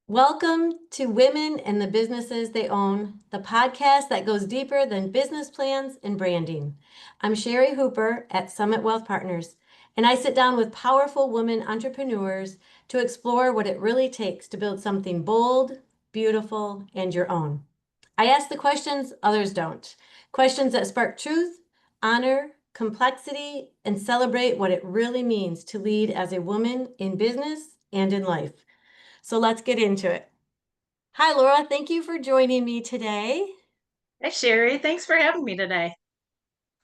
Welcome to Women and the Businesses They Own, the podcast that goes deeper than business plans and branding. I'm Sherry Hooper at Summit Wealth Partners, and I sit down with powerful women entrepreneurs to explore what it really takes to build something bold, beautiful, and your own. I ask the questions others don't, questions that spark truth, honor, complexity, and celebrate what it really means to lead as a woman in business and in life. So let's get into it. Hi, Laura. Thank you for joining me today. Hi, Sherry. Thanks for having me today.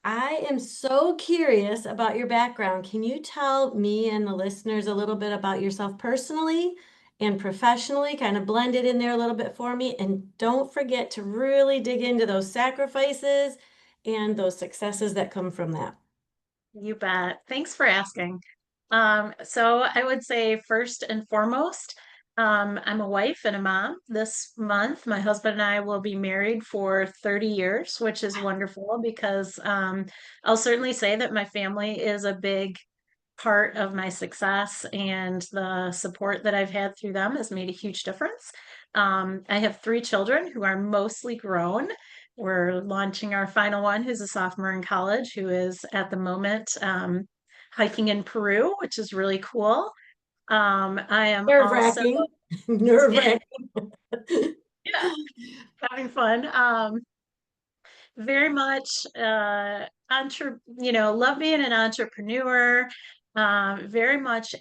I am so curious about your background. Can you tell me and the listeners a little bit about yourself personally and professionally? Kind of blend it in there a little bit for me. And don't forget to really dig into those sacrifices and those successes that come from that. You bet. Thanks for asking. So I would say first and foremost, I'm a wife and a mom. This month, my husband and I will be married for 30 years, which is wonderful because I'll certainly say that my family is a big part of my success, and the support that I've had through them has made a huge difference. I have three children who are mostly grown. We're launching our final one, who's a sophomore in college, who is at the moment hiking in Peru, which is really cool. I am also, Nerve-wracking. Nerve-wracking. yeah, having fun. Very much love being an entrepreneur. Very much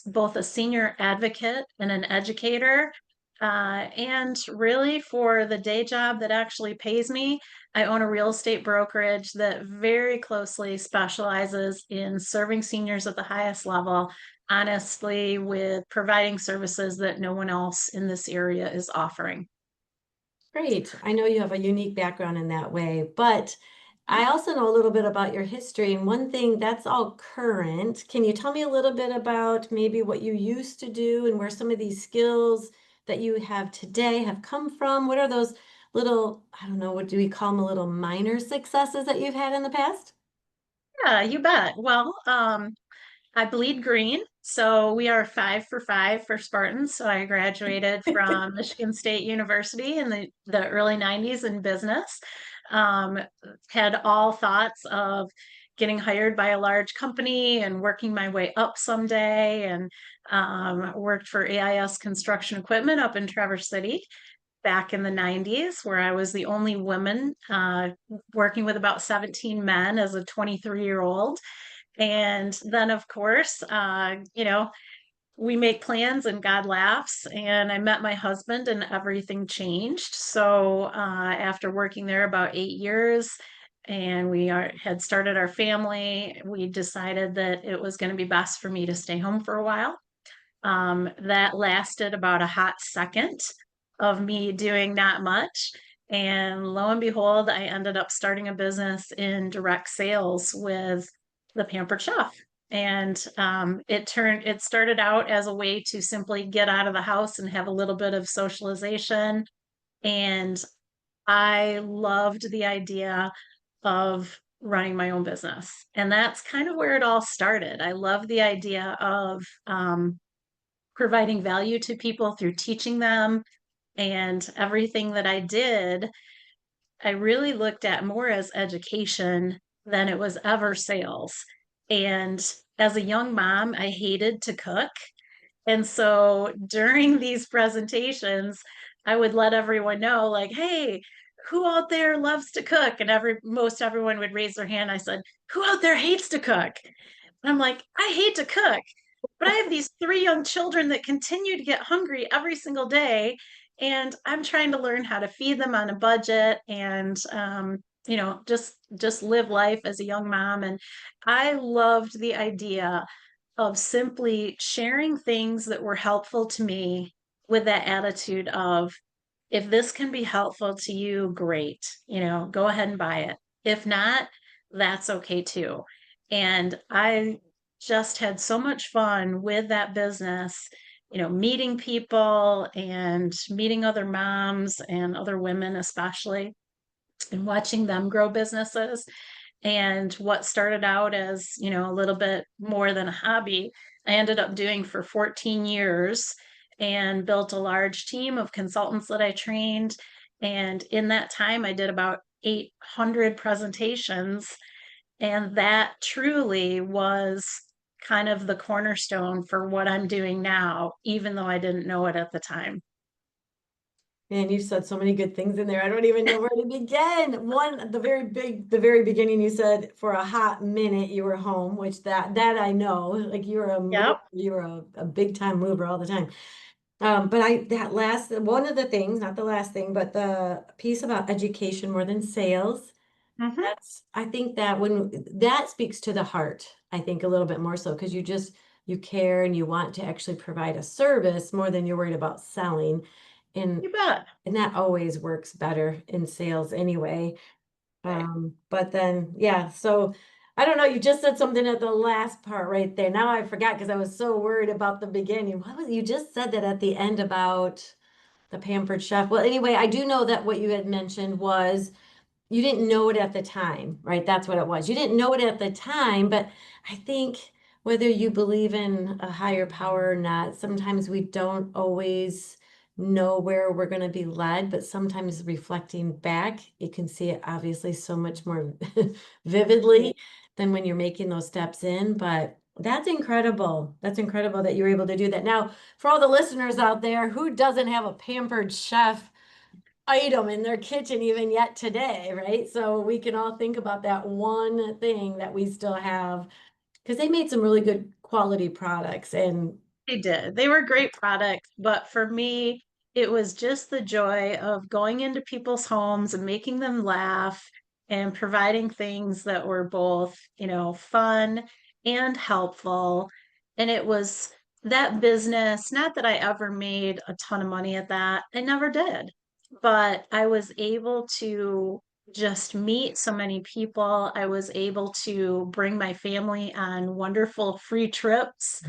both a senior advocate and an educator. And really, for the day job that actually pays me, I own a real estate brokerage that very closely specializes in serving seniors at the highest level, honestly, with providing services that no one else in this area is offering. Great. I know you have a unique background in that way, but I also know a little bit about your history. And one thing that's all current. Can you tell me a little bit about maybe what you used to do and where some of these skills that you have today have come from? What are those little, I don't know, what do we call them, a little minor successes that you've had in the past? Yeah, you bet. Well, I bleed green. So we are 5 for 5 for Spartans. So I graduated from Michigan State University in the early 90s in business. Um, Had all thoughts of getting hired by a large company and working my way up someday, and worked for AIS Construction Equipment up in Traverse City back in the 90s, where I was the only woman working with about 17 men as a 23-year-old. And then, of course, we make plans and God laughs. And I met my husband and everything changed. So after working there about 8 years, and had started our family, we decided that it was going to be best for me to stay home for a while. That lasted about a hot second of me doing not much. And lo and behold, I ended up starting a business in direct sales with the Pampered Chef. And it started out as a way to simply get out of the house and have a little bit of socialization. And I loved the idea of running my own business. And that's kind of where it all started. I love the idea of providing value to people through teaching them. And everything that I did, I really looked at more as education than it was ever sales. And as a young mom, I hated to cook. And so during these presentations, I would let everyone know, like, hey, who out there loves to cook? And most everyone would raise their hand. I said, who out there hates to cook? And I'm like, I hate to cook, but I have these three young children that continue to get hungry every single day. And I'm trying to learn how to feed them on a budget, and just live life as a young mom. And I loved the idea of simply sharing things that were helpful to me, with that attitude of, if this can be helpful to you, great, go ahead and buy it. If not, that's okay too. And I just had so much fun with that business, meeting people and meeting other moms and other women, especially, and watching them grow businesses. And what started out as, a little bit more than a hobby, I ended up doing for 14 years. and built a large team of consultants that I trained. And in that time, I did about 800 presentations. And that truly was kind of the cornerstone for what I'm doing now, even though I didn't know it at the time. Man, you said so many good things in there. I don't even know where to begin. One, the very beginning, you said for a hot minute you were home, which that I know. Like you were a mover, Yep. you were a big time mover all the time. But that last one of the things, not the last thing, but the piece about education more than sales. Hmm. I think that when that speaks to the heart, I think a little bit more so because you care and you want to actually provide a service more than you're worried about selling. And You bet. and that always works better in sales anyway. Right. But then yeah, so I don't know, you just said something at the last part right there. Now I forgot because I was so worried about the beginning. What was you just said that at the end about the Pampered Chef? Well, anyway, I do know that what you had mentioned was you didn't know it at the time, right? That's what it was. You didn't know it at the time, but I think whether you believe in a higher power or not, sometimes we don't always know where we're going to be led, but sometimes reflecting back, you can see it obviously so much more Right. vividly than when you're making those steps in. But that's incredible. That's incredible that you're able to do that. Now, for all the listeners out there, who doesn't have a pampered chef item in their kitchen even yet today, right? So we can all think about that one thing that we still have because they made some really good quality products and They did. They were great products, but for me, it was just the joy of going into people's homes and making them laugh and providing things that were both, fun and helpful. And it was that business, not that I ever made a ton of money at that. I never did. But I was able to just meet so many people. I was able to bring my family on wonderful free trips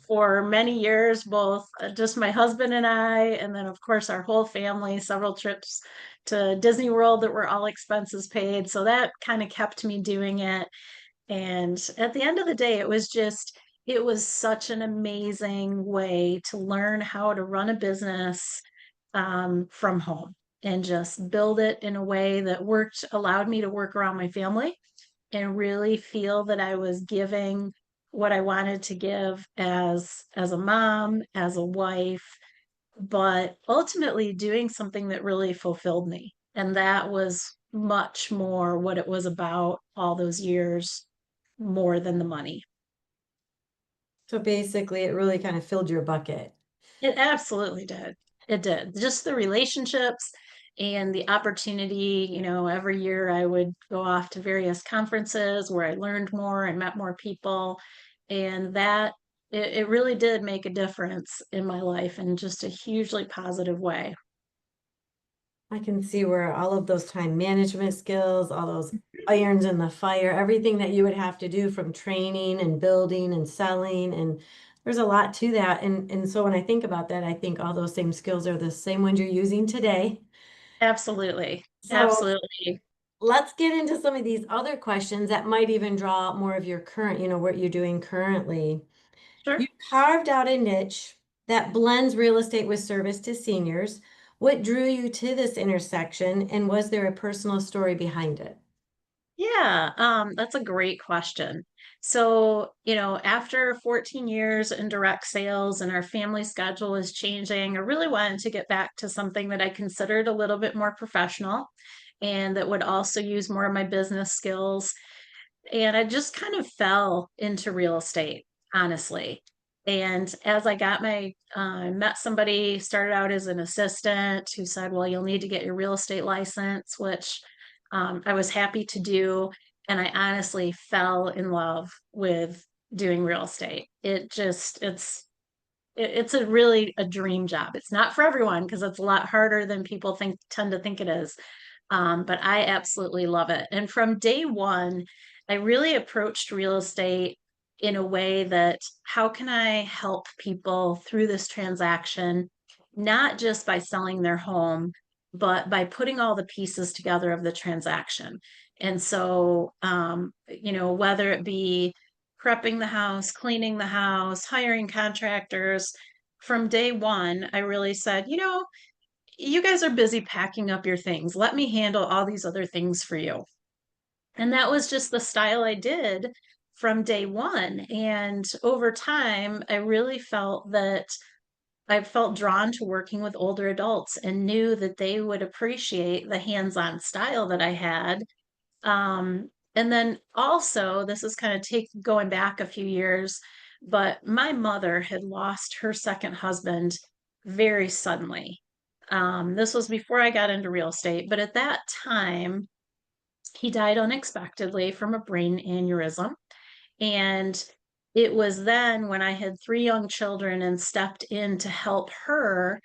for many years, both just my husband and I, and then, of course, our whole family, several trips to Disney World that were all expenses paid. So that kind of kept me doing it. And at the end of the day, it was such an amazing way to learn how to run a business from home and just build it in a way that allowed me to work around my family and really feel that I was giving what I wanted to give as a mom, as a wife, but ultimately doing something that really fulfilled me. And that was much more what it was about all those years, more than the money. so basically it really kind of filled your bucket. It absolutely did. It did. Just the relationships and the opportunity, every year I would go off to various conferences where I learned more and met more people. And it really did make a difference in my life in just a hugely positive way. I can see where all of those time management skills, all those irons in the fire, everything that you would have to do from training and building and selling and there's a lot to that. And so when I think about that, I think all those same skills are the same ones you're using today. Absolutely. So Absolutely. let's get into some of these other questions that might even draw out more of your current, what you're doing currently. You Sure. carved out a niche that blends real estate with service to seniors. What drew you to this intersection, and was there a personal story behind it? Yeah, that's a great question. So, after 14 years in direct sales and our family schedule is changing, I really wanted to get back to something that I considered a little bit more professional and that would also use more of my business skills. And I just kind of fell into real estate, honestly. And as met somebody, started out as an assistant who said, well, you'll need to get your real estate license, which I was happy to do. And I honestly fell in love with doing real estate. It's a really a dream job. It's not for everyone because it's a lot harder than people tend to think it is. But I absolutely love it. And from day one, I really approached real estate in a way that how can I help people through this transaction, not just by selling their home, but by putting all the pieces together of the transaction. And so, whether it be prepping the house, cleaning the house, hiring contractors, from day one, I really said, you guys are busy packing up your things. Let me handle all these other things for you. And that was just the style I did from day one. And over time, I felt drawn to working with older adults and knew that they would appreciate the hands-on style that I had. And then also, this is kind of going back a few years, but my mother had lost her second husband very suddenly. This was before I got into real estate, but at that time, he died unexpectedly from a brain aneurysm. And it was then when I had three young children and stepped in to help her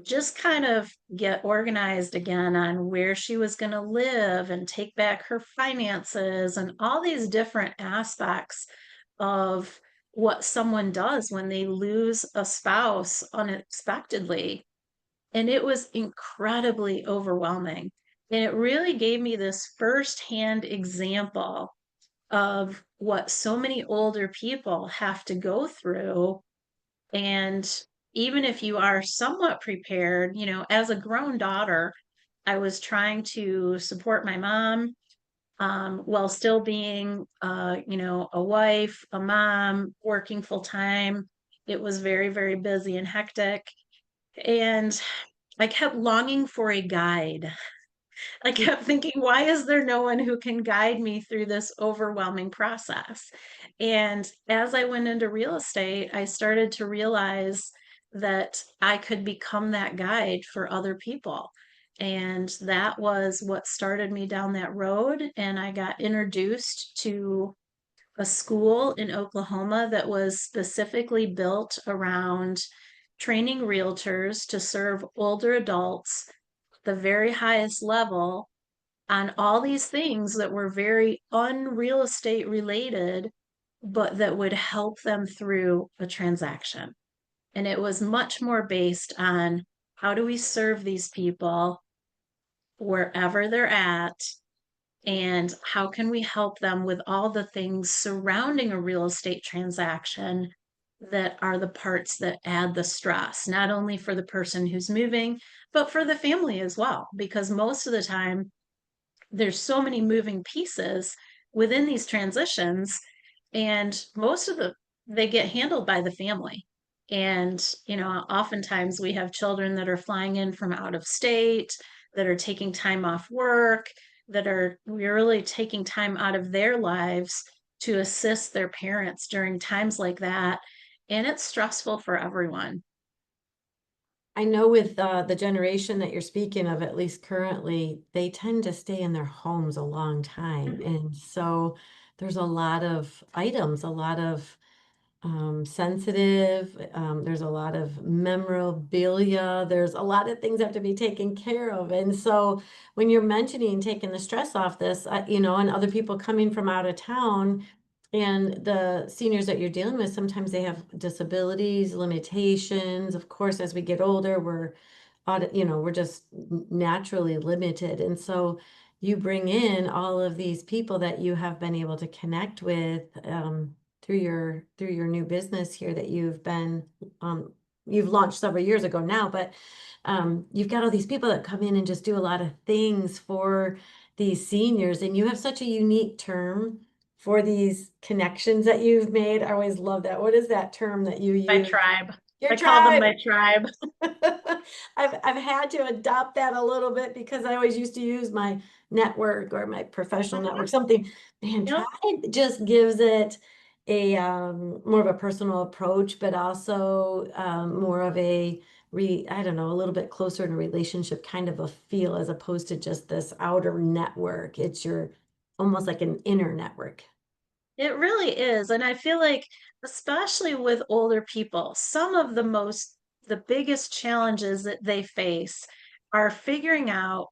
just kind of get organized again on where she was going to live and take back her finances and all these different aspects of what someone does when they lose a spouse unexpectedly. And it was incredibly overwhelming. And it really gave me this firsthand example of what so many older people have to go through. And even if you are somewhat prepared, as a grown daughter, I was trying to support my mom while still being, a wife, a mom, working full time. It was very, very busy and hectic. And I kept longing for a guide. I kept thinking, why is there no one who can guide me through this overwhelming process? And as I went into real estate, I started to realize that I could become that guide for other people. And that was what started me down that road. And I got introduced to a school in Oklahoma that was specifically built around training realtors to serve older adults the very highest level on all these things that were very unreal estate related, but that would help them through a transaction. And it was much more based on how do we serve these people wherever they're at, and how can we help them with all the things surrounding a real estate transaction that are the parts that add the stress, not only for the person who's moving, but for the family as well. Because most of the time, there's so many moving pieces within these transitions, and most of they get handled by the family. And oftentimes we have children that are flying in from out of state, that are taking time off work, that are really taking time out of their lives to assist their parents during times like that, and it's stressful for everyone. I know with the generation that you're speaking of, at least currently, they tend to stay in their homes a long time. Mhm. And so there's a lot of items, a lot of sensitive, there's a lot of memorabilia, there's a lot of things that have to be taken care of. And so when you're mentioning taking the stress off this, and other people coming from out of town, and the seniors that you're dealing with, sometimes they have disabilities, limitations. Of course, as we get older, we're just naturally limited. And so you bring in all of these people that you have been able to connect with through your new business here that um, you've launched several years ago now, but you've got all these people that come in and just do a lot of things for these seniors, and you have such a unique term for these connections that you've made. I always love that. What is that term that you My use? tribe. Your I call them tribe. my tribe. I've had to adopt that a little bit because I always used to use my network or my professional Mhm. network, something. Man, Yep. tribe just gives it a more of a personal approach, but also more of I don't know, a little bit closer in a relationship kind of a feel as opposed to just this outer network. It's your almost like an inner network. It really is. And I feel like, especially with older people, the biggest challenges that they face are figuring out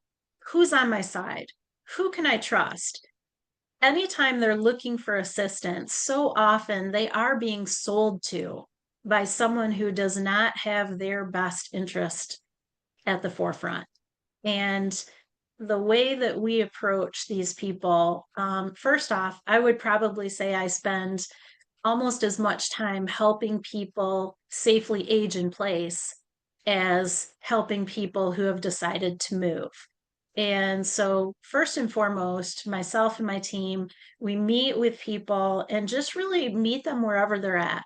who's on my side, who can I trust. Anytime they're looking for assistance, so often they are being sold to by someone who does not have their best interest at the forefront. And the way that we approach these people, first off, I would probably say I spend almost as much time helping people safely age in place as helping people who have decided to move. And so, first and foremost, myself and my team, we meet with people and just really meet them wherever they're at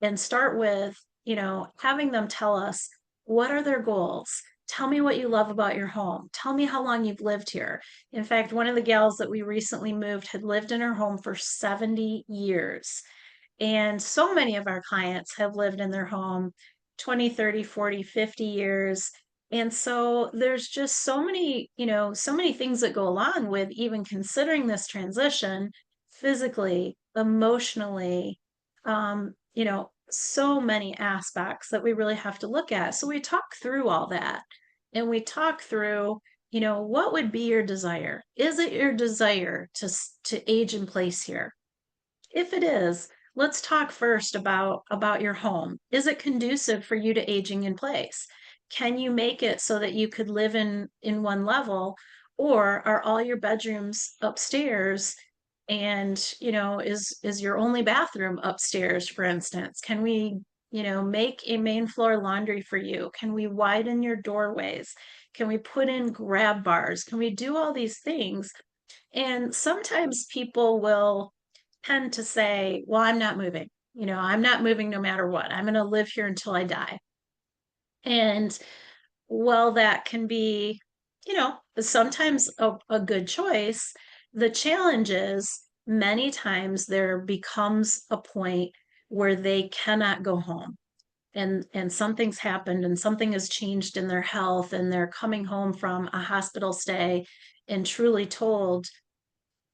and start with, having them tell us what are their goals. Tell me what you love about your home. Tell me how long you've lived here. In fact, one of the gals that we recently moved had lived in her home for 70 years. And so many of our clients have lived in their home 20, 30, 40, 50 years. And so there's just so many things that go along with even considering this transition physically, emotionally, so many aspects that we really have to look at. So we talk through all that and we talk through, what would be your desire? Is it your desire to age in place here? If it is, let's talk first about your home. Is it conducive for you to aging in place? Can you make it so that you could live in one level, or are all your bedrooms upstairs and, is your only bathroom upstairs, for instance? Can we, make a main floor laundry for you? Can we widen your doorways? Can we put in grab bars? Can we do all these things? And sometimes people will tend to say, well, I'm not moving. I'm not moving no matter what. I'm going to live here until I die. And well, that can be, sometimes a good choice. The challenge is many times there becomes a point where they cannot go home and something's happened and something has changed in their health and they're coming home from a hospital stay and truly told,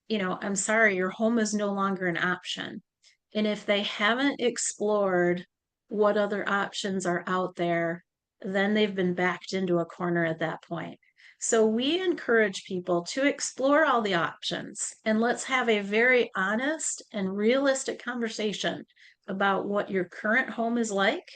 I'm sorry, your home is no longer an option. And if they haven't explored what other options are out there, then they've been backed into a corner at that point. So we encourage people to explore all the options and let's have a very honest and realistic conversation about what your current home is like,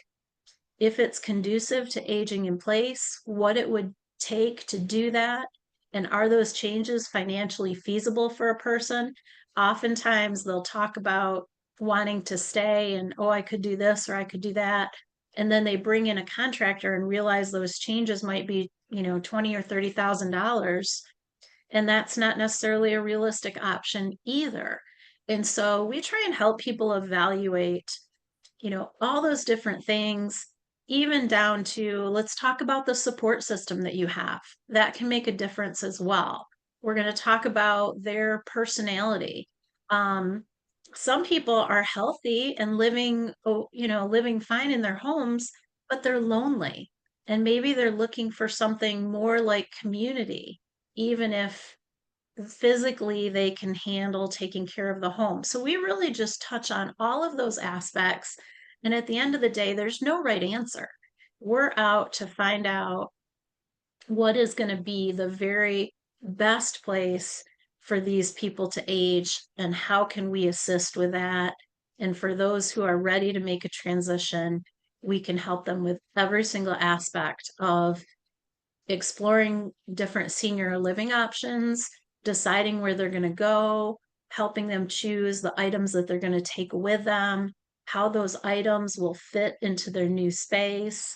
if it's conducive to aging in place, what it would take to do that, and are those changes financially feasible for a person? Oftentimes they'll talk about wanting to stay and, oh, I could do this or I could do that. And then they bring in a contractor and realize those changes might be, 20 or $30,000. And that's not necessarily a realistic option either. And so we try and help people evaluate, all those different things, even down to let's talk about the support system that you have. That can make a difference as well. We're going to talk about their personality. Um, some people are healthy and living, living fine in their homes, but they're lonely. And maybe they're looking for something more like community, even if physically they can handle taking care of the home. So we really just touch on all of those aspects. And at the end of the day, there's no right answer. We're out to find out what is going to be the very best place for these people to age and how can we assist with that. And for those who are ready to make a transition, we can help them with every single aspect of exploring different senior living options, deciding where they're going to go, helping them choose the items that they're going to take with them, how those items will fit into their new space,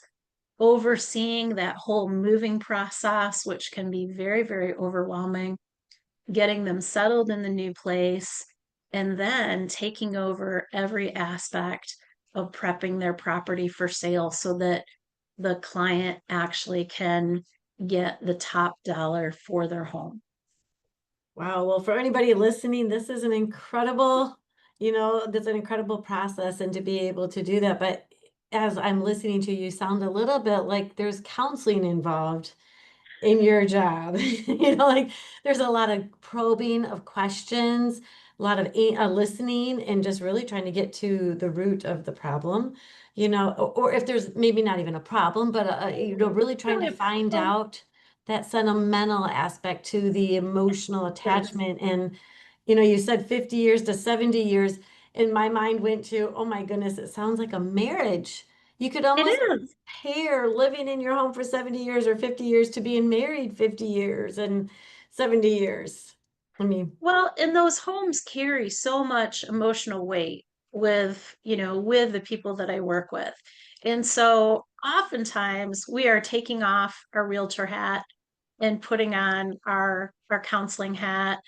overseeing that whole moving process, which can be very, very overwhelming, getting them settled in the new place, and then taking over every aspect of prepping their property for sale so that the client actually can get the top dollar for their home. Wow. Well, for anybody listening, this is an incredible, that's an incredible process and to be able to do that. But as I'm listening to you, sound a little bit like there's counseling involved in your job. Like there's a lot of probing of questions, a lot of listening, and just really trying to get to the root of the problem, or if there's maybe not even a problem, but, really trying to Really a find problem. out that sentimental aspect to the emotional Yes, attachment. And, you said 50 years to 70 years. And my mind went to, oh my goodness, it sounds like a marriage. You could it almost is. compare living in your home for 70 years or 50 years to being married 50 years and 70 years. I mean, Well, and those homes carry so much emotional weight. with, with the people that I work with. And so oftentimes we are taking off our realtor hat and putting on our counseling hat.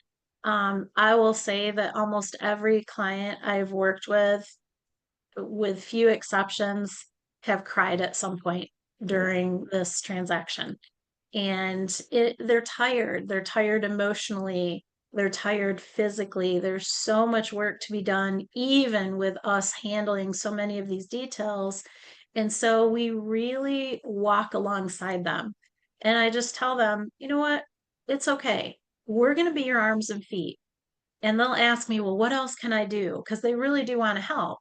I will say that almost every client I've worked with few exceptions, have cried at some point Yeah. during this transaction. And they're tired. They're tired emotionally. They're tired physically. There's so much work to be done, even with us handling so many of these details. And so we really walk alongside them. And I just tell them, you know what? It's okay. We're going to be your arms and feet. And they'll ask me, well, what else can I do? Because they really do want to help.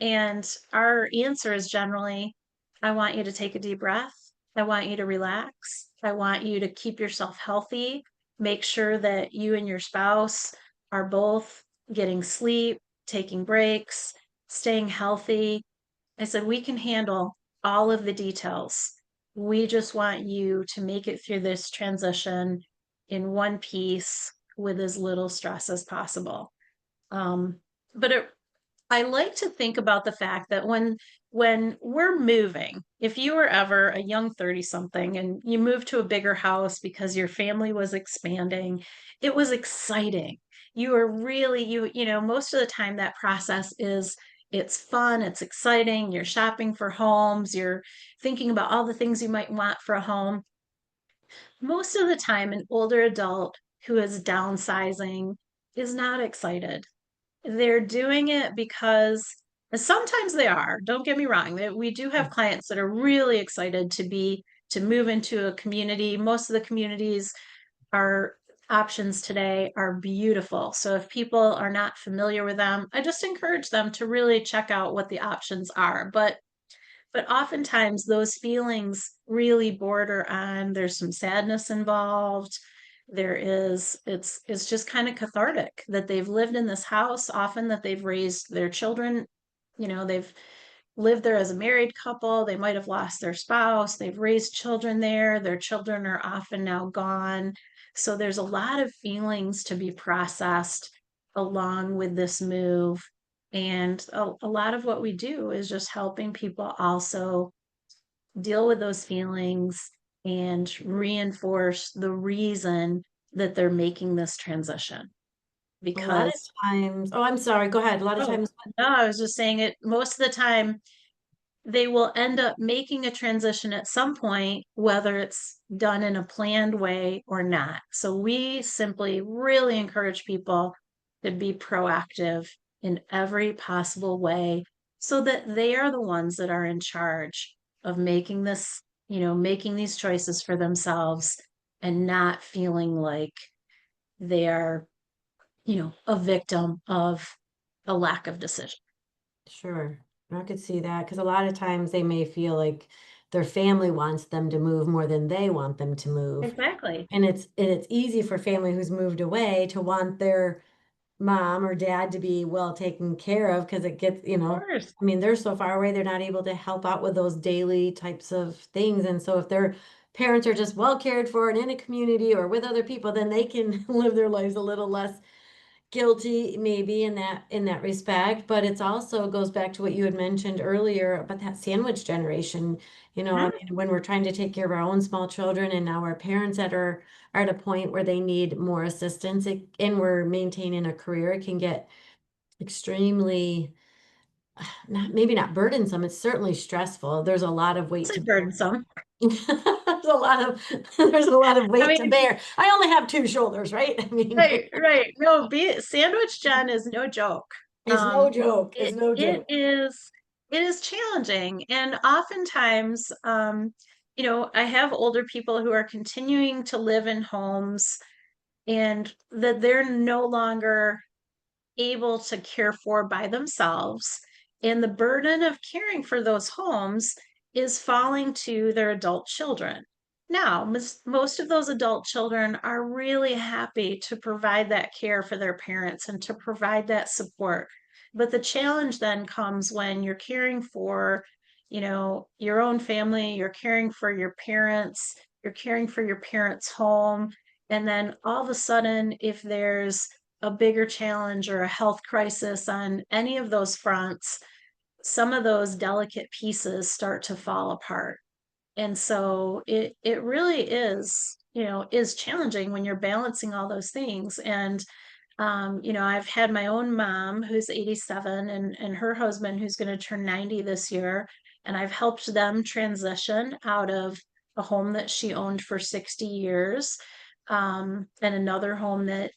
And our answer is generally, I want you to take a deep breath. I want you to relax. I want you to keep yourself healthy. Make sure that you and your spouse are both getting sleep, taking breaks, staying healthy. I said, we can handle all of the details. We just want you to make it through this transition in one piece with as little stress as possible. Um, but I like to think about the fact that when we're moving, if you were ever a young 30 something and you moved to a bigger house because your family was expanding, it was exciting. You were really most of the time that process is it's fun, it's exciting, you're shopping for homes, you're thinking about all the things you might want for a home. Most of the time an older adult who is downsizing is not excited. They're doing it because sometimes they are, don't get me wrong. We do have clients that are really excited to move into a community. Most of the communities are options today are beautiful. So if people are not familiar with them, I just encourage them to really check out what the options are. But oftentimes those feelings really border on there's some sadness involved. It's just kind of cathartic that they've lived in this house, often that they've raised their children, they've lived there as a married couple, they might have lost their spouse, they've raised children there, their children are often now gone. So there's a lot of feelings to be processed along with this move. And a lot of what we do is just helping people also deal with those feelings and reinforce the reason that they're making this transition. A lot of Because, times, oh, I'm sorry, go ahead. A lot of oh, times, no, I was just saying it most of the time, they will end up making a transition at some point, whether it's done in a planned way or not. So we simply really encourage people to be proactive in every possible way so that they are the ones that are in charge of making this, making these choices for themselves and not feeling like they are, a victim of a lack of decision. sure, I could see that because a lot of times they may feel like their family wants them to move more than they want them to move. Exactly. And it's easy for family who's moved away to want their mom or dad to be well taken care of because it gets, Of course. I mean, they're so far away, they're not able to help out with those daily types of things. And so if their parents are just well cared for and in a community or with other people, then they can live their lives a little less guilty maybe in that respect. But it's also goes back to what you had mentioned earlier about that sandwich generation. I Mhm. mean, when we're trying to take care of our own small children and now our parents that are at a point where they need more assistance, and we're maintaining a career, it can get extremely not maybe not burdensome. It's certainly stressful. There's a lot of weight It's to burdensome. there's a lot of I weight to mean, bear. I only have two shoulders, right? I mean, right, right. No, be sandwich Jen is no joke. it's no joke. It's It no it joke. is it is challenging, and oftentimes, I have older people who are continuing to live in homes, and that they're no longer able to care for by themselves. And the burden of caring for those homes is falling to their adult children. Now, most of those adult children are really happy to provide that care for their parents and to provide that support. But the challenge then comes when you're caring for, your own family, you're caring for your parents, you're caring for your parents' home. And then all of a sudden, if there's a bigger challenge or a health crisis on any of those fronts, some of those delicate pieces start to fall apart. And so it really is, is challenging when you're balancing all those things. And I've had my own mom who's 87 and her husband who's going to turn 90 this year. And I've helped them transition out of a home that she owned for 60 years, and another home that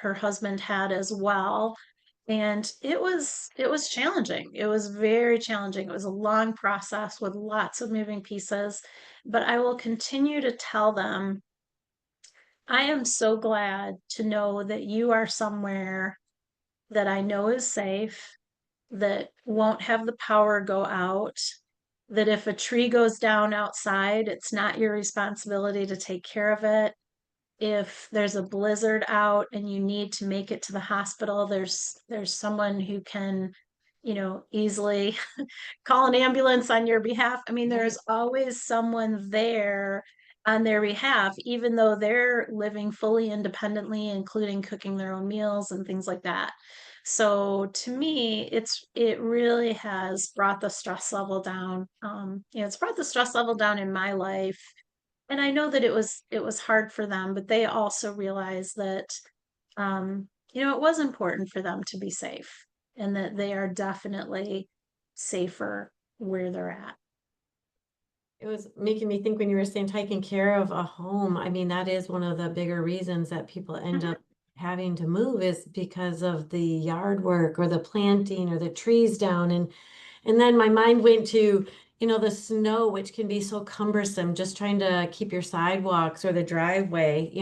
her husband had as well. And it was challenging. It was very challenging. It was a long process with lots of moving pieces, but I will continue to tell them, I am so glad to know that you are somewhere that I know is safe, that won't have the power go out, that if a tree goes down outside, it's not your responsibility to take care of it. If there's a blizzard out and you need to make it to the hospital, there's someone who can, easily call an ambulance on your behalf. I mean, Right. there's always someone there on their behalf, even though they're living fully independently, including cooking their own meals and things like that. So to me, it really has brought the stress level down. It's brought the stress level down in my life. And I know that it was hard for them, but they also realized that it was important for them to be safe and that they are definitely safer where they're at. It was making me think when you were saying taking care of a home. I mean, that is one of the bigger reasons that people end Mhm. up having to move is because of the yard work or the planting or the trees down. And then my mind went to, the snow, which can be so cumbersome, just trying to keep your sidewalks or the driveway,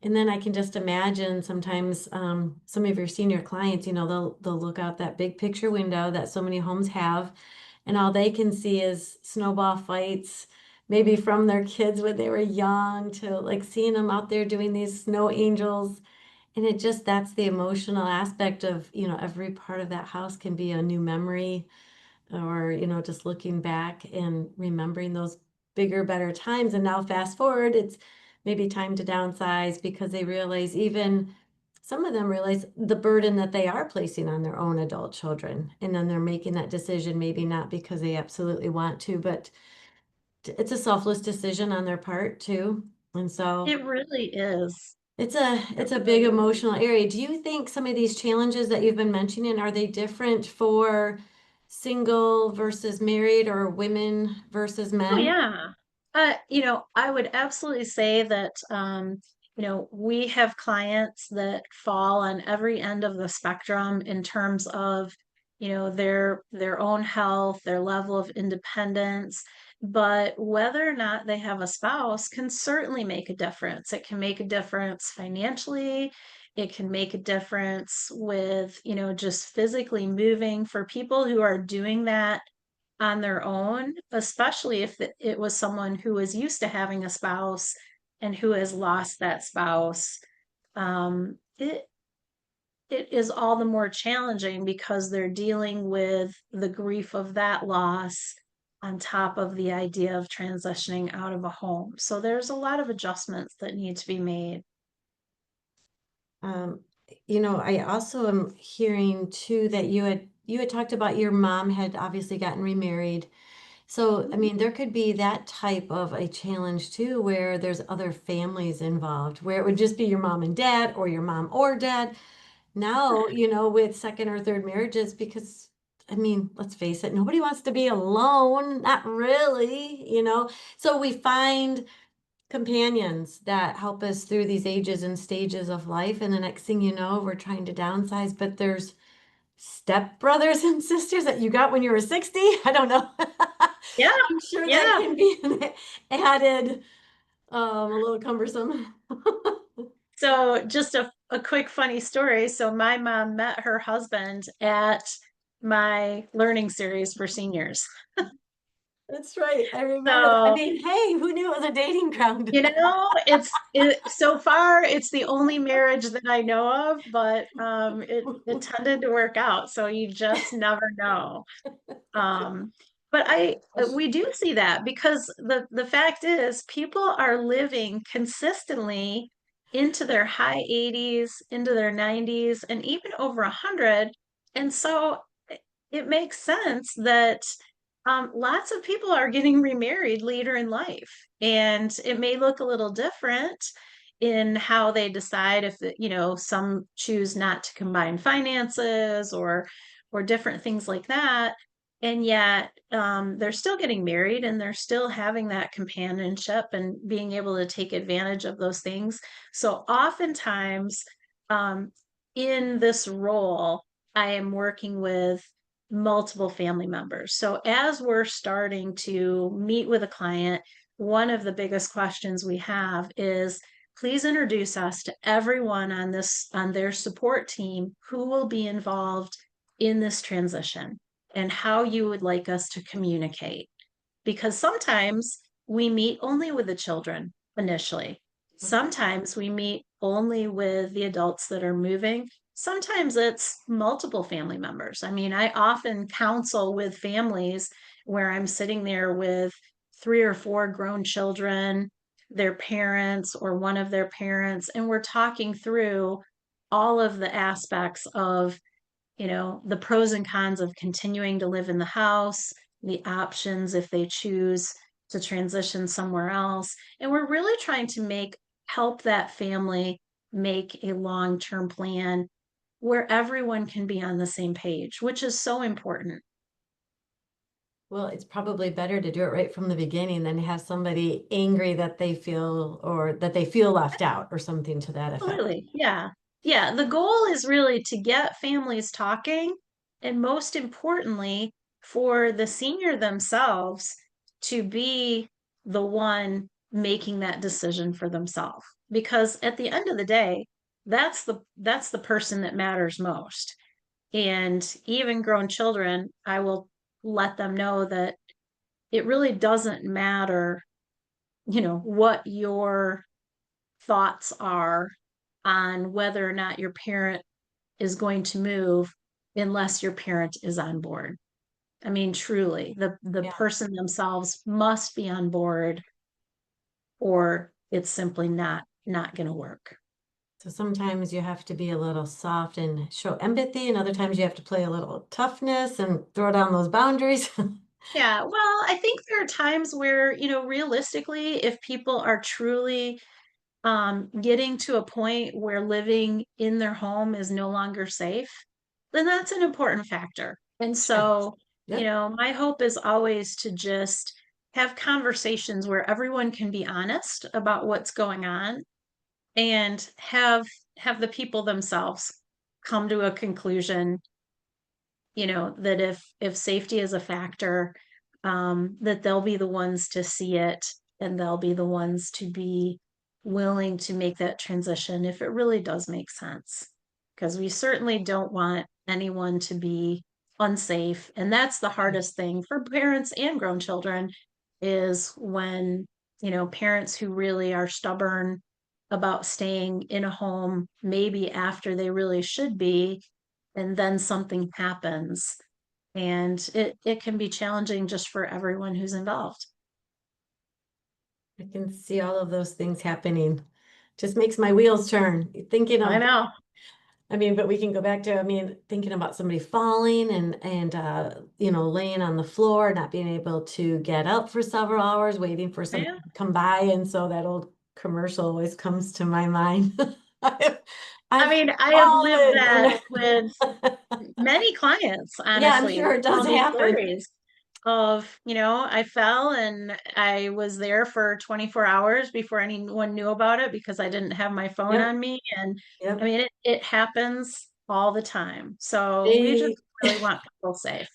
and then I can just imagine sometimes some of your senior clients, they'll look out that big picture window that so many homes have, and all they can see is snowball fights, maybe from their kids when they were young to like seeing them out there doing these snow angels. And that's the emotional aspect of, every part of that house can be a new memory or, just looking back and remembering those bigger, better times. And now fast forward, it's maybe time to downsize because they realize even some of them realize the burden that they are placing on their own adult children. And then they're making that decision, maybe not because they absolutely want to, but it's a selfless decision on their part too. And so It really is. It it's a big really is. emotional area. Do you think some of these challenges that you've been mentioning, are they different for single versus married or women versus Oh men? yeah. I would absolutely say that we have clients that fall on every end of the spectrum in terms of, their own health, their level of independence, but whether or not they have a spouse can certainly make a difference. It can make a difference financially. It can make a difference with, just physically moving for people who are doing that on their own, especially if it was someone who was used to having a spouse and who has lost that spouse. It is all the more challenging because they're dealing with the grief of that loss on top of the idea of transitioning out of a home. So there's a lot of adjustments that need to be made. Um, I also am hearing too that you had talked about your mom had obviously gotten remarried. So, I Mhm. mean, there could be that type of a challenge too, where there's other families involved, where it would just be your mom and dad or your mom or dad. Now, with second or third marriages, because I mean, let's face it, nobody wants to be alone. Not really, So we find companions that help us through these ages and stages of life. And the next thing you know, we're trying to downsize, but there's step brothers and sisters that you got when you were 60. I don't know. Yeah, I'm sure that yeah. can be an added, a little cumbersome. So just a quick funny story. So my mom met her husband at my learning series for seniors. That's right. I remember that. I So, mean, hey, who knew it was a dating ground? so far it's the only marriage that I know of, but it tended to work out. So you just never know. Um, but we do see that because the fact is people are living consistently into their high 80s, into their 90s, and even over 100. And so it makes sense that lots of people are getting remarried later in life. And it may look a little different in how they decide if, some choose not to combine finances or different things like that. And yet they're still getting married and they're still having that companionship and being able to take advantage of those things. So oftentimes um, in this role, I am working with multiple family members. So as we're starting to meet with a client, one of the biggest questions we have is please introduce us to everyone on their support team who will be involved in this transition and how you would like us to communicate. Because sometimes we meet only with the children initially. Sometimes we meet only with the adults that are moving. Sometimes it's multiple family members. I mean, I often counsel with families where I'm sitting there with 3 or 4 grown children, their parents, or one of their parents, and we're talking through all of the aspects of the pros and cons of continuing to live in the house, the options if they choose to transition somewhere else. And we're really trying to help that family make a long-term plan where everyone can be on the same page, which is so important. Well, it's probably better to do it right from the beginning than to have somebody angry that they feel or that they feel left out or something to that effect. Absolutely. Yeah. Yeah. The goal is really to get families talking, and most importantly, for the senior themselves to be the one making that decision for themselves. Because at the end of the day, that's the person that matters most. And even grown children, I will let them know that it really doesn't matter, what your thoughts are on whether or not your parent is going to move unless your parent is on board. I mean, truly, the Yeah. person themselves must be on board or it's simply not going to work. So sometimes you have to be a little soft and show empathy, and other times you have to play a little toughness and throw down those boundaries. Yeah, well, I think there are times where, realistically, if people are truly getting to a point where living in their home is no longer safe, then that's an important factor. And Sure. so, Yep. my hope is always to just have conversations where everyone can be honest about what's going on and have the people themselves come to a conclusion, that if safety is a factor, that they'll be the ones to see it and they'll be the ones to be willing to make that transition if it really does make sense. Because we certainly don't want anyone to be unsafe. And that's the hardest thing for parents and grown children is when, parents who really are stubborn about staying in a home, maybe after they really should be, and then something happens. And it can be challenging just for everyone who's involved. I can see all of those things happening. Just makes my wheels turn. Thinking I of, know. I mean, but we can go back to, I mean, thinking about somebody falling and laying on the floor, not being able to get up for several hours, waiting for somebody Yeah. to come by. And so that old commercial always comes to my mind. I've, I I've mean, I have lived fallen that with and many clients, yeah, I'm honestly. sure They it tell does me happen. stories of, I fell and I was there for 24 hours before anyone knew about it because I didn't have my phone Yep, on me. And I yep. mean, it happens all the time. So we just They really want people safe.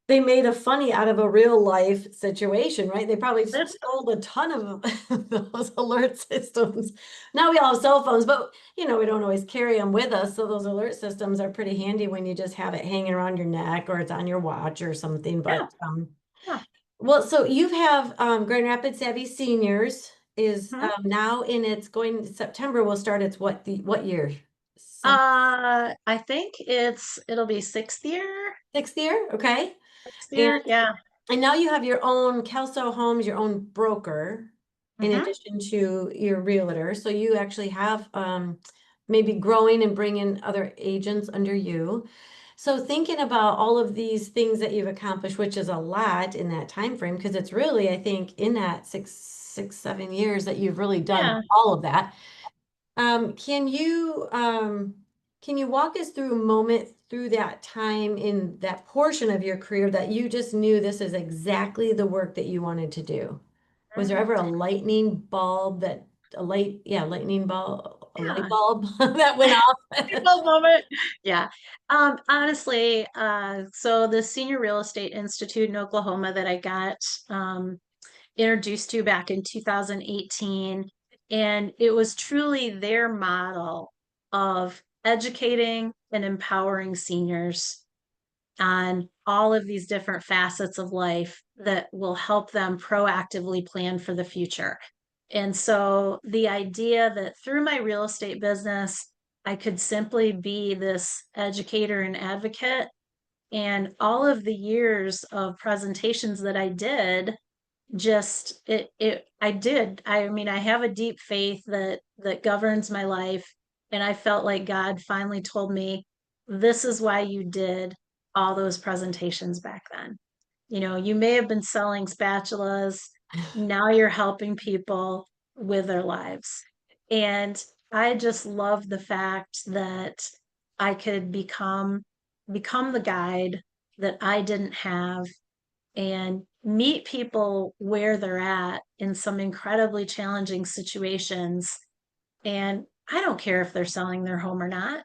they made a funny out of a real life situation, right? They probably That's stole a ton of those alert systems. Now we all have cell phones, but we don't always carry them with us. So those alert systems are pretty handy when you just have it hanging around your neck or it's on your watch or something. yeah, But yeah. well, so you have Grand Rapids Savvy Seniors is Mhm. now in its going September will start its what year? I think it'll be sixth year. Sixth year? Okay. Sixth And year, yeah. and now you have your own Kelso Homes, your own broker. in Mm-hmm. addition to your realtor. So you actually have maybe growing and bringing other agents under you. So thinking about all of these things that you've accomplished, which is a lot in that time frame, because it's really, I think, in that 7 years that you've really done Yeah. all of that. Um, can you um, can you walk us through a moment through that time in that portion of your career that you just knew this is exactly the work that you wanted to do? Was there Mm. ever a lightning bulb that a light Yeah. bulb that went off? Well, moment. Yeah. Honestly, so the Senior Real Estate Institute in Oklahoma that I got introduced to back in 2018, and it was truly their model of educating and empowering seniors on all of these different facets of life that will help them proactively plan for the future. And so the idea that through my real estate business, I could simply be this educator and advocate, and all of the years of presentations that I did, just it I did. I mean, I have a deep faith that governs my life, and I felt like God finally told me, this is why you did all those presentations back then. You know, you may have been selling spatulas, now you're helping people with their lives. And I just love the fact that I could become the guide that I didn't have, and meet people where they're at in some incredibly challenging situations. And I don't care if they're selling their home or not.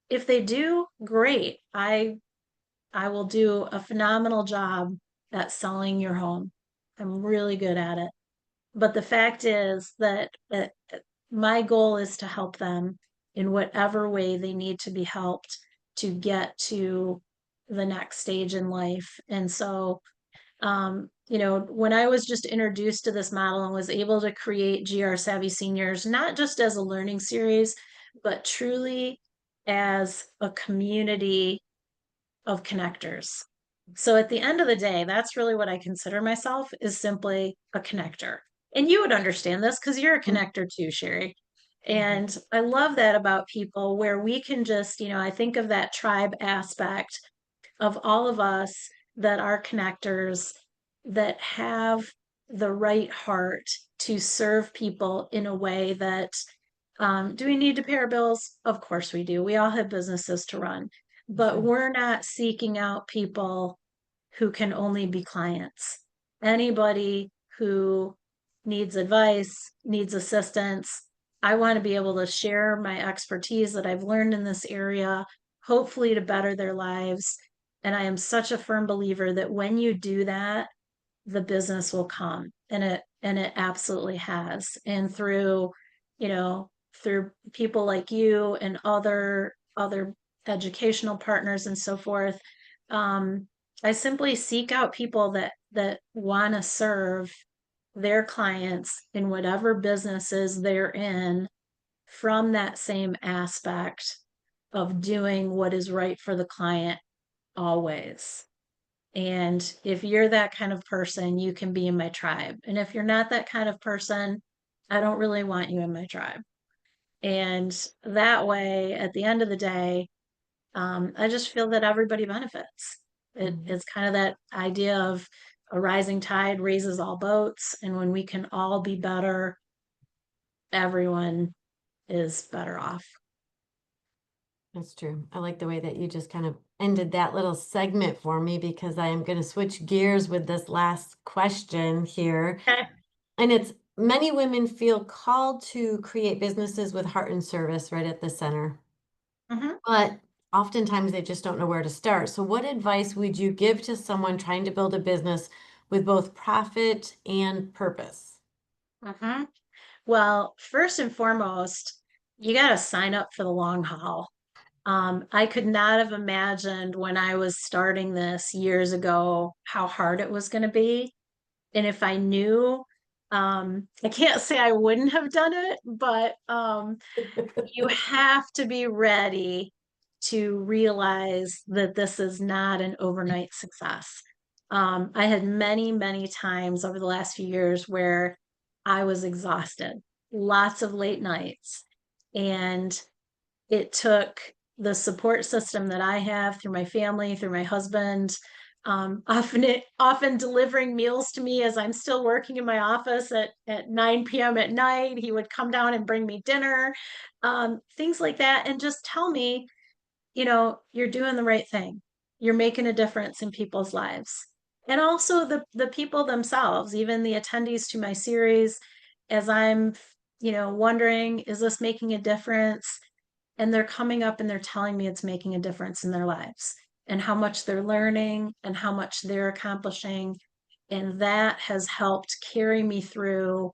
If they do, great. I will do a phenomenal job at selling your home. I'm really good at it. But the fact is that my goal is to help them in whatever way they need to be helped to get to the next stage in life. And so you know, when I was just introduced to this model and was able to create GR Savvy Seniors, not just as a learning series, but truly as a community of connectors. So at the end of the day, that's really what I consider myself, is simply a connector. And you would understand this because you're a connector too, Sherry. And I love that about people, where we can just, you know, I think of that tribe aspect of all of us that are connectors, that have the right heart to serve people in a way that, do we need to pay our bills? Of course we do. We all have businesses to run, but Sure. we're not seeking out people who can only be clients. Anybody who needs advice, needs assistance, I want to be able to share my expertise that I've learned in this area, hopefully to better their lives. And I am such a firm believer that when you do that, the business will come, and it absolutely has. And through, you know, through people like you and other educational partners and so forth, I simply seek out people that want to serve their clients in whatever businesses they're in, from that same aspect of doing what is right for the client always. And if you're that kind of person, you can be in my tribe. And if you're not that kind of person, I don't really want you in my tribe. And that way, at the end of the day, I just feel that everybody benefits. Mhm. It's kind of that idea of a rising tide raises all boats. And when we can all be better, everyone is better off. That's true. I like the way that you just kind of ended that little segment for me, because I am going to switch gears with this last question here. Okay. And it's, many women feel called to create businesses with heart and service right at the center, Mhm. but oftentimes they just don't know where to start. So, what advice would you give to someone trying to build a business with both profit and purpose? Mhm. Well, first and foremost, you got to sign up for the long haul. I could not have imagined when I was starting this years ago how hard it was going to be. And if I knew, I can't say I wouldn't have done it, but you have to be ready to realize that this is not an overnight success. I had many, many times over the last few years where I was exhausted, lots of late nights. And it took the support system that I have through my family, through my husband, often delivering meals to me as I'm still working in my office at 9 p.m. at night. He would come down and bring me dinner, things like that, and just tell me, you're doing the right thing. You're making a difference in people's lives. And also the people themselves, even the attendees to my series, as I'm, wondering, is this making a difference? And they're coming up and they're telling me it's making a difference in their lives and how much they're learning and how much they're accomplishing. And that has helped carry me through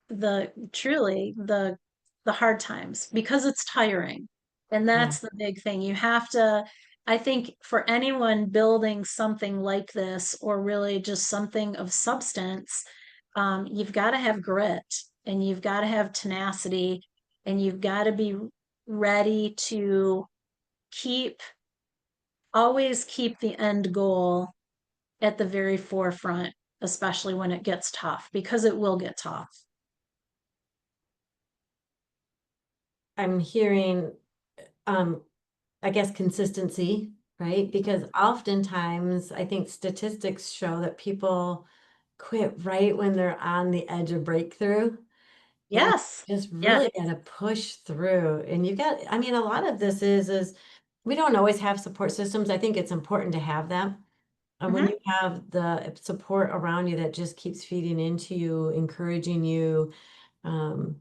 the hard times because it's tiring. And Yeah. that's the big thing. You have to, I think for anyone building something like this, or really just something of substance, you've got to have grit and you've got to have tenacity and you've got to be ready to keep always keep the end goal at the very forefront, especially when it gets tough, because it will get tough. I'm hearing, um, I guess, consistency, right? Because oftentimes I think statistics show that people quit right when they're on the edge of breakthrough. And Yes. just Yes. really gotta push through. And you got, I mean, a lot of this is we don't always have support systems. I think it's important to have them. And when Hmm. you have the support around you that just keeps feeding into you, encouraging you, um,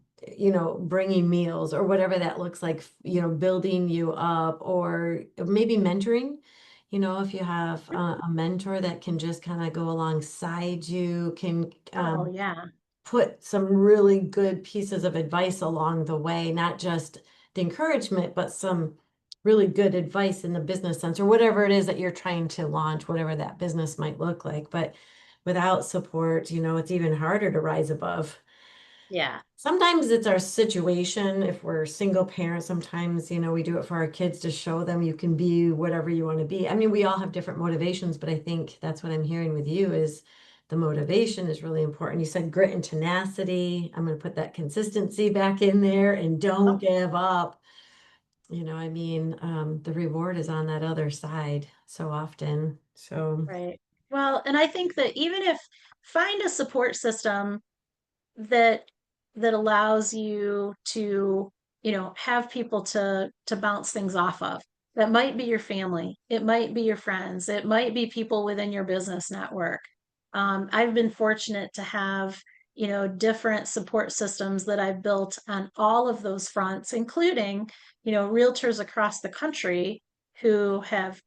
bringing meals or whatever that looks like, building you up, or maybe mentoring. If you have a mentor that can just kind of go alongside you, can Oh, yeah. put some really good pieces of advice along the way, not just the encouragement, but some really good advice in the business sense or whatever it is that you're trying to launch, whatever that business might look like. But without support, it's even harder to rise above. Yeah. Sometimes it's our situation. If we're single parents, sometimes, we do it for our kids to show them you can be whatever you want to be. I mean, we all have different motivations, but I think that's what I'm hearing with you is the motivation is really important. You said grit and tenacity. I'm going to put that consistency back in there and don't give up. I mean, the reward is on that other side so often. So, Right. Well, and I think that even if find a support system that allows you to, have people to bounce things off of. That might be your family, it might be your friends, it might be people within your business network. I've been fortunate to have, different support systems that I've built on all of those fronts, including, realtors across the country who have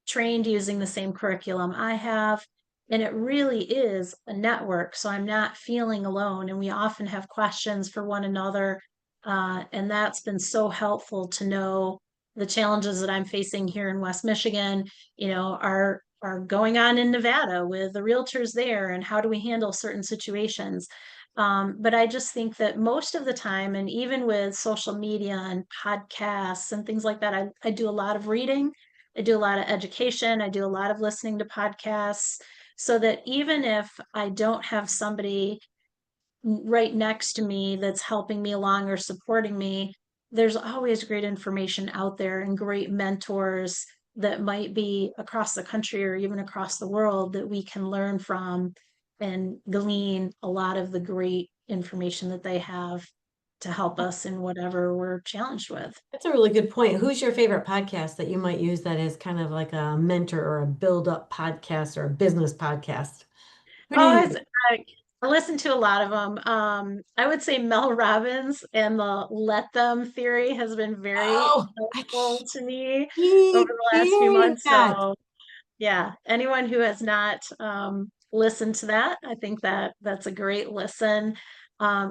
trained using the same curriculum I have, and it really is a network. So I'm not feeling alone. And we often have questions for one another. And that's been so helpful to know the challenges that I'm facing here in West Michigan, are going on in Nevada with the realtors there, and how do we handle certain situations. But I just think that most of the time, and even with social media and podcasts and things like that, I do a lot of reading. I do a lot of education. I do a lot of listening to podcasts, so that even if I don't have somebody right next to me that's helping me along or supporting me, there's always great information out there and great mentors that might be across the country or even across the world that we can learn from and glean a lot of the great information that they have to help us in whatever we're challenged with. that's a really good point. Who's your favorite podcast that you might use that is kind of like a mentor or a build up podcast or a business podcast? Who do Oh, you use? I listen to a lot of them. I would say Mel Robbins and the let them theory has been very Oh, I helpful to me over keep the last few hearing months. that. So yeah, anyone who has not listened to that, I think that that's a great listen.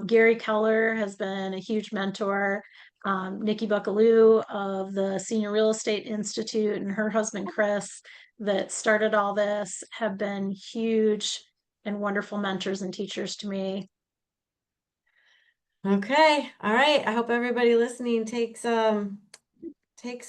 Gary Keller has been a huge mentor. Nikki Buckaloo of the Senior Real Estate Institute and her husband Chris, that started all this, have been huge and wonderful mentors and teachers to me. Okay. All right. I hope everybody listening takes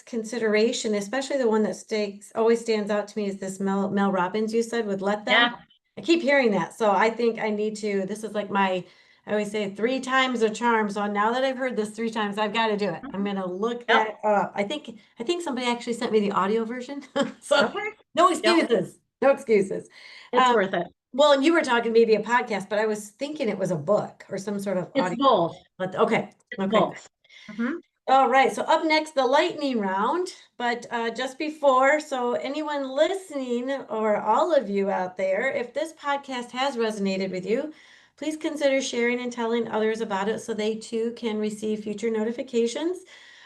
consideration, especially the one that always stands out to me is this Mel Robbins you said would let them. Yeah. I keep hearing that. So I think I need to, this is like I always say 3 times a charm. So now that I've heard this 3 times, I've got to do it. I'm Mhm. going to look Yep. that up. I think somebody actually sent me the audio version. So Okay. no Yep. excuses. No excuses. It's Um, worth it. well, and you were talking maybe a podcast, but I was thinking it was a book or some sort of It's audio. both. But okay. It's Okay. both. Mhm. All right, so up next, the lightning round. But just before, so anyone listening or all of you out there, if this podcast has resonated with you, please consider sharing and telling others about it so they too can receive future notifications.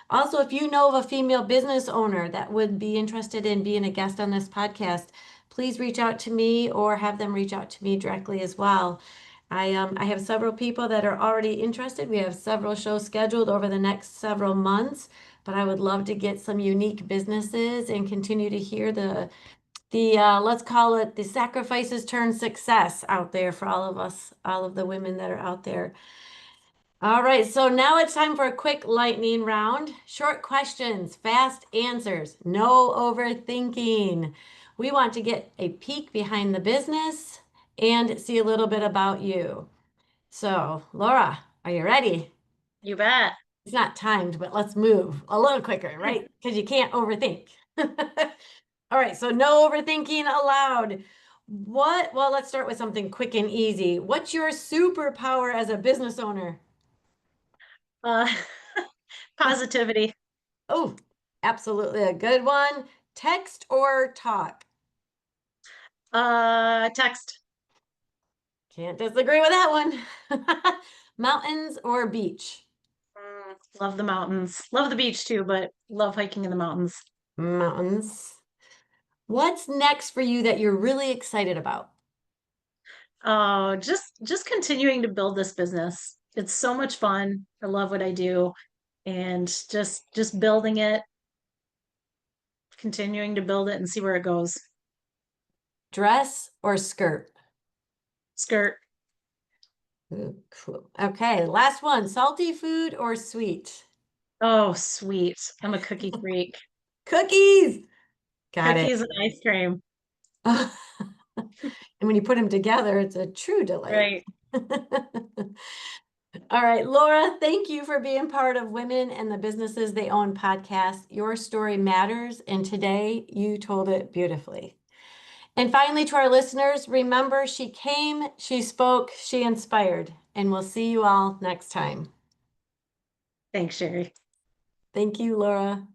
Also, if you know of a female business owner that would be interested in being a guest on this podcast, please reach out to me or have them reach out to me directly as well. I have several people that are already interested. We have several shows scheduled over the next several months, but I would love to get some unique businesses and continue to hear the let's call it the sacrifices turn success out there for all of us, all of the women that are out there. All right, so now it's time for a quick lightning round. Short questions, fast answers, no overthinking. We want to get a peek behind the business and see a little bit about you. So, Laura, are you ready? You bet. It's not timed, but let's move a little quicker, right? Because you can't overthink. All right, so no overthinking allowed. Well, let's start with something quick and easy. What's your superpower as a business owner? Uh, positivity. Oh, absolutely a good one. Text or talk? Text. Can't disagree with that one. Mountains or beach? Love the mountains. Love the beach too, but love hiking in the mountains. Mountains. What's next for you that you're really excited about? Just continuing to build this business. It's so much fun. I love what I do, and just building it, continuing to build it and see where it goes. Dress or skirt? Skirt. Ooh, cool. Okay, last one. Salty food or sweet? Oh, sweet. I'm a cookie freak. Cookies. Got it. Cookies and ice cream. And when you put them together, it's a true delight. Right. All right, Laura, thank you for being part of Women and the Businesses They Own podcast. Your story matters, and today you told it beautifully. And finally, to our listeners, remember she came, she spoke, she inspired, and we'll see you all next time. Thanks, Sherry. Thank you, Laura.